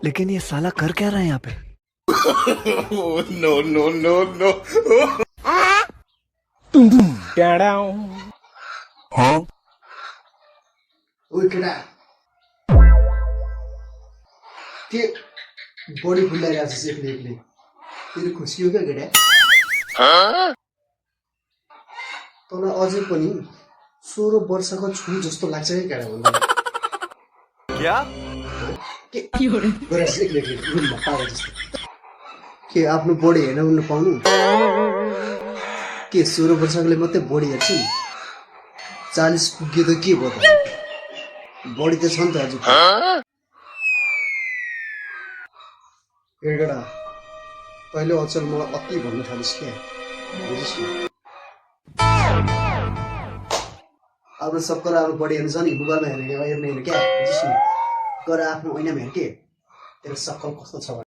लेकिन ये साला कर क्या रहा है यहाँ पे? नो नो नो नो ओइ केटा के बडी फुलाइरहेको छ एक्लै एक्लै तेरो खुसी हो क्या केटा तँलाई अझै पनि 16 वर्षको छु जस्तो लाग्छ क्या केटा भन्दा क्या? के गरेछ एक्लै एक्लै रुममा पागल जस्तो के आफ्नो बडी हेर्न उड्न पाउनु के 16 वर्षकोले मात्रै बडी हेर्छन् 40 पुग्यो त के भयो त बडी त छ नि त अझै केटा तैँले अचल मलाई अति भन्न थालिस् क्या बुझिस् न आफ्नो सबको आफ्नो बडी हेर्नु छ नि गुगलमा हेर्ने क्या बुझिस् न गएर आफ्नो ऐनामा हेर के तेरो सक्कल कस्तो छ भने